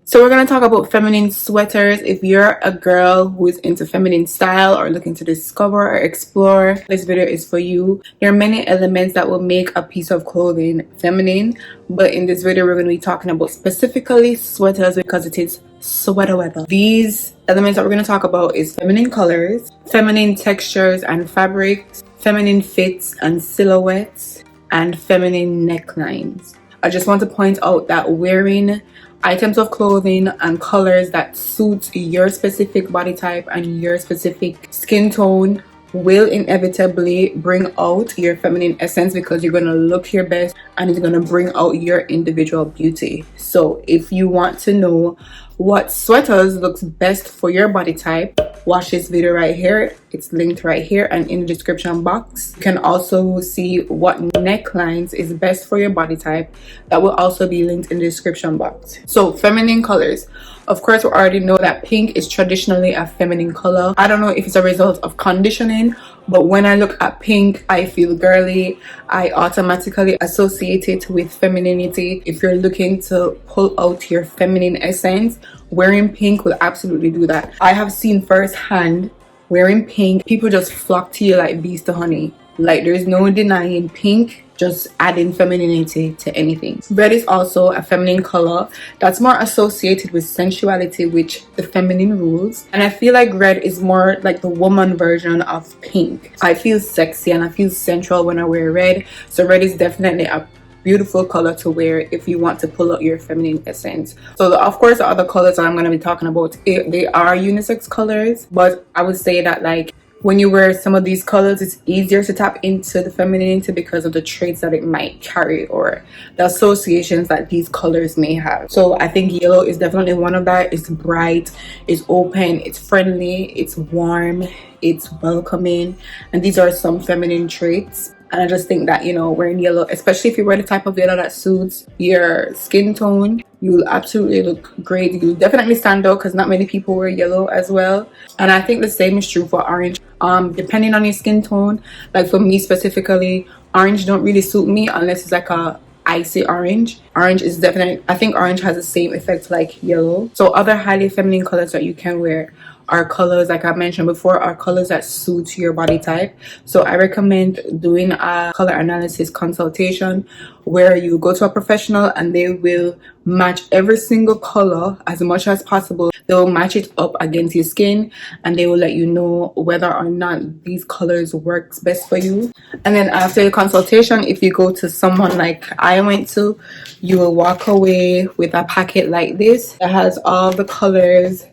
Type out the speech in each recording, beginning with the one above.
So we're going to talk about feminine sweaters. If you're a girl who is into feminine style or looking to discover or explore, this video is for you. There are many elements that will make a piece of clothing feminine, but in this video we're going to be talking about specifically sweaters because it is sweater weather. These elements that we're going to talk about is feminine colors, feminine textures and fabrics, feminine fits and silhouettes, and feminine necklines. I just want to point out that wearing items of clothing and colors that suit your specific body type and your specific skin tone will inevitably bring out your feminine essence, because you're going to look your best and it's going to bring out your individual beauty. So if you want to know what sweaters looks best for your body type, watch this video right here. It's linked right here and in the description box. You can also see what necklines is best for your body type. That will also be linked in the description box. So feminine colors. Of course, we already know that pink is traditionally a feminine color. I don't know if it's a result of conditioning, but when I look at pink, I feel girly. I automatically associate it with femininity. If you're looking to pull out your feminine essence, wearing pink will absolutely do that. I have seen firsthand wearing pink, people just flock to you like bees to honey. Like, there's no denying pink just adding femininity to anything. Red is also a feminine color that's more associated with sensuality, which the feminine rules. And I feel like red is more like the woman version of pink. I feel sexy and I feel sensual when I wear red. So red is definitely a beautiful color to wear if you want to pull out your feminine essence. So of course the other colors that I'm going to be talking about, they are unisex colors, but I would say that like when you wear some of these colors, it's easier to tap into the femininity because of the traits that it might carry or the associations that these colors may have. So I think yellow is definitely one of that. It's bright, it's open, it's friendly, it's warm, it's welcoming, and these are some feminine traits. And I just think that, you know, wearing yellow, especially if you wear the type of yellow that suits your skin tone, you will absolutely look great. You'll definitely stand out because not many people wear yellow as well. And I think the same is true for orange. Depending on your skin tone, like for me specifically, orange don't really suit me unless it's like a icy orange. Orange is definitely, I think orange has the same effect like yellow. So other highly feminine colors that you can wear are colors, like I mentioned before, are colors that suit your body type. So I recommend doing a color analysis consultation where you go to a professional and they will match every single color as much as possible. They will match it up against your skin and they will let you know whether or not these colors works best for you. And then after the consultation, if you go to someone like I went to, you will walk away with a packet like this that has all the colors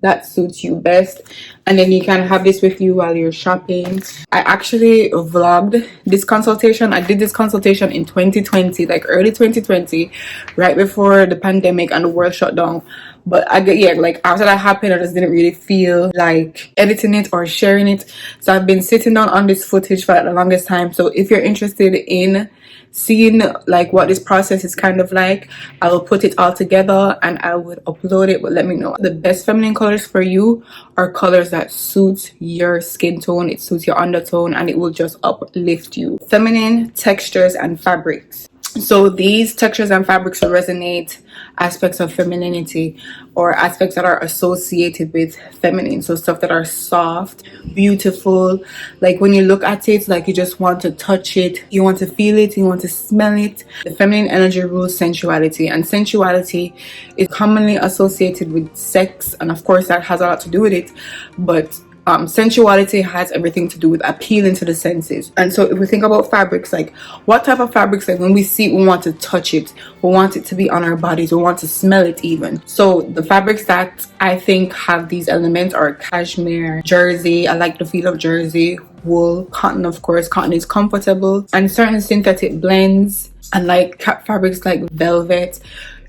that suits you best, and then you can have this with you while you're shopping. I actually vlogged this consultation. I did this consultation in 2020, like early 2020, right before the pandemic and the world shut down. But like after that happened, I just didn't really feel like editing it or sharing it. So I've been sitting down on this footage for the longest time. So if you're interested in seeing like what this process is kind of like, I will put it all together and I would upload it. But let me know. The best feminine colors for you are colors that suit your skin tone, it suits your undertone, and it will just uplift you. Feminine textures and fabrics. So these textures and fabrics will resonate aspects of femininity or aspects that are associated with feminine. So stuff that are soft, beautiful, like when you look at it, like you just want to touch it, you want to feel it, you want to smell it. The feminine energy rules sensuality, and sensuality is commonly associated with sex, and of course that has a lot to do with it, but sensuality has everything to do with appealing to the senses. And so if we think about fabrics, like what type of fabrics, like when we see it, we want to touch it, we want it to be on our bodies, we want to smell it even. So the fabrics that I think have these elements are cashmere, jersey. I like the feel of jersey, wool, cotton. Of course, cotton is comfortable, and certain synthetic blends, and like fabrics like velvet,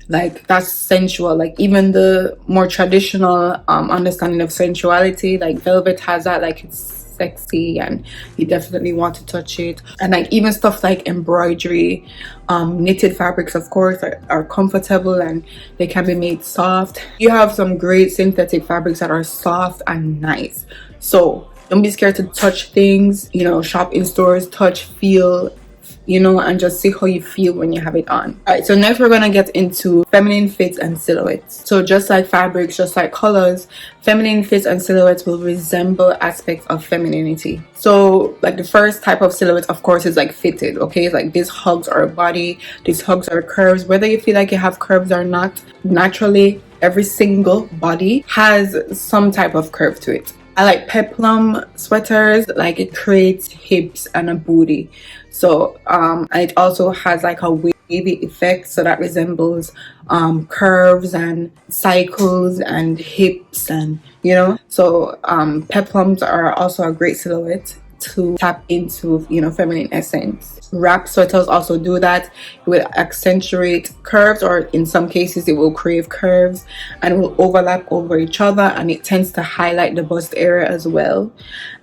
like that's sensual. Like even the more traditional understanding of sensuality, like velvet has that, like it's sexy and you definitely want to touch it. And like even stuff like embroidery, knitted fabrics of course are comfortable and they can be made soft. You have some great synthetic fabrics that are soft and nice. So don't be scared to touch things, you know, shop in stores, touch, feel, you know, and just see how you feel when you have it on. All right, so next we're gonna get into feminine fits and silhouettes. So just like fabrics, just like colors, feminine fits and silhouettes will resemble aspects of femininity. So like the first type of silhouette, of course, is like fitted. Okay, it's like this hugs our body, this hugs our curves, whether you feel like you have curves or not. Naturally, every single body has some type of curve to it. I like peplum sweaters, like it creates hips and a booty. So and it also has like a wavy effect, so that resembles curves and cycles and hips, and you know. So peplums are also a great silhouette to tap into, you know, feminine essence. Wrap sweaters also do that. It will accentuate curves, or in some cases it will create curves, and it will overlap over each other, and it tends to highlight the bust area as well.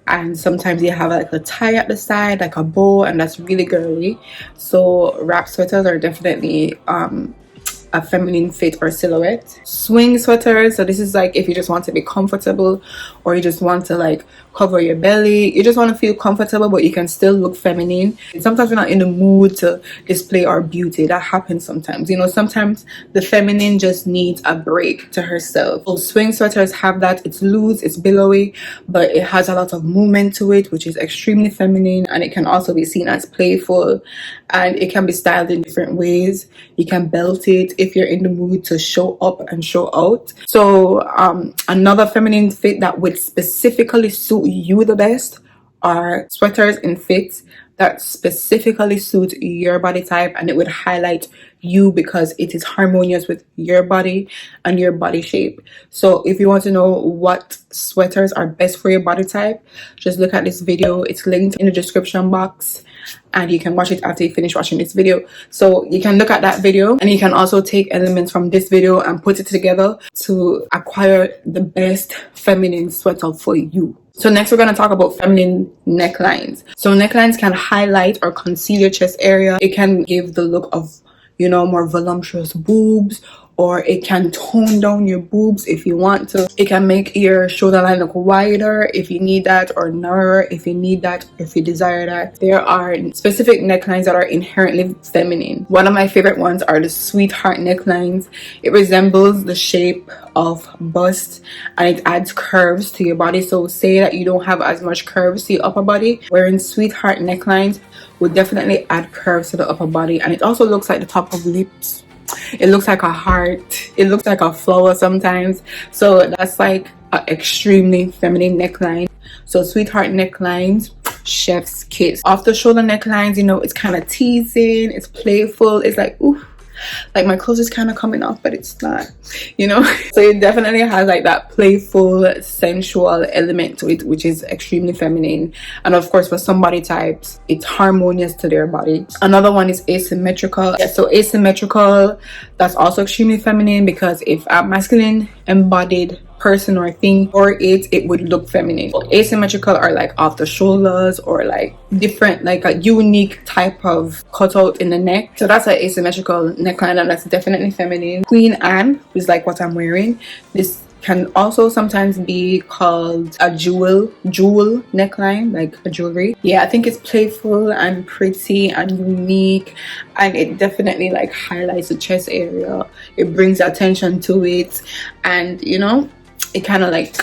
And sometimes you have like a tie at the side, like a bow, and that's really girly. So wrap sweaters are definitely a feminine fit or silhouette. Swing sweaters, so this is like if you just want to be comfortable, or you just want to like cover your belly, you just want to feel comfortable but you can still look feminine. And sometimes we're not in the mood to display our beauty. That happens sometimes, you know. Sometimes the feminine just needs a break to herself. So swing sweaters have that. It's loose, it's billowy, but it has a lot of movement to it, which is extremely feminine, and it can also be seen as playful, and it can be styled in different ways. You can belt it if you're in the mood to show up and show out. So another feminine fit that would specifically suit you the best are sweaters in fits that specifically suit your body type, and it would highlight you because it is harmonious with your body and your body shape. So if you want to know what sweaters are best for your body type, just look at this video. It's linked in the description box, and you can watch it after you finish watching this video. So you can look at that video, and you can also take elements from this video and put it together to acquire the best feminine sweater for you. So next we're going to talk about feminine necklines. So necklines can highlight or conceal your chest area. It can give the look of, you know, more voluptuous boobs, or it can tone down your boobs if you want to. It can make your shoulder line look wider if you need that, or narrower if you need that, if you desire that. There are specific necklines that are inherently feminine. One of my favorite ones are the sweetheart necklines. It resembles the shape of bust, and it adds curves to your body. So say that you don't have as much curves to your upper body, wearing sweetheart necklines will definitely add curves to the upper body, and it also looks like the top of lips. It looks like a heart, it looks like a flower sometimes. So that's like an extremely feminine neckline. So sweetheart necklines, chef's kiss. Off the shoulder necklines, you know, it's kind of teasing, it's playful, it's like, ooh, like my clothes is kind of coming off, but it's not, you know. So it definitely has like that playful, sensual element to it, which is extremely feminine. And of course, for some body types, it's harmonious to their body. Another one is asymmetrical. Yeah, so asymmetrical, that's also extremely feminine, because if a masculine embodied person or thing or it would look feminine. So asymmetrical are like off the shoulders, or like different, like a unique type of cutout in the neck. So that's an asymmetrical neckline, and that's definitely feminine. Queen Anne is like what I'm wearing. This can also sometimes be called a jewel neckline, like a jewelry. Yeah, I think it's playful and pretty and unique, and it definitely like highlights the chest area. It brings attention to it, and you know, it kind of like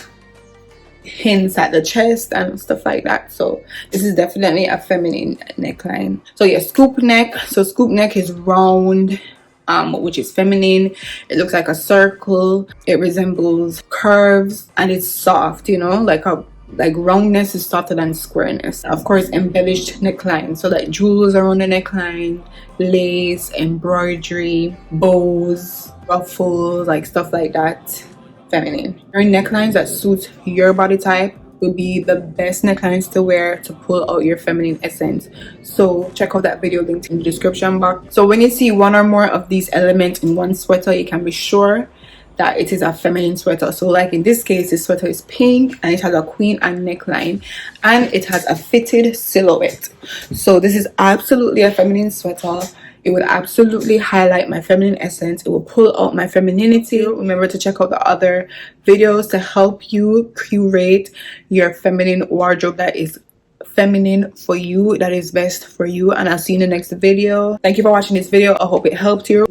hints at the chest and stuff like that. So this is definitely a feminine neckline. So yeah, scoop neck. So scoop neck is round, which is feminine. It looks like a circle. It resembles curves, and it's soft, you know, like roundness is softer than squareness. Of course, embellished neckline, so like jewels around the neckline, lace, embroidery, bows, ruffles, like stuff like that. Feminine. Wearing necklines that suit your body type will be the best necklines to wear to pull out your feminine essence. So check out that video linked in the description box. So when you see one or more of these elements in one sweater, you can be sure that it is a feminine sweater. So like in this case, the sweater is pink, and it has a Queen Anne neckline, and it has a fitted silhouette. So this is absolutely a feminine sweater. It would absolutely highlight my feminine essence. It will pull out my femininity. Remember to check out the other videos to help you curate your feminine wardrobe that is feminine for you, that is best for you. And I'll see you in the next video. Thank you for watching this video. I hope it helped you.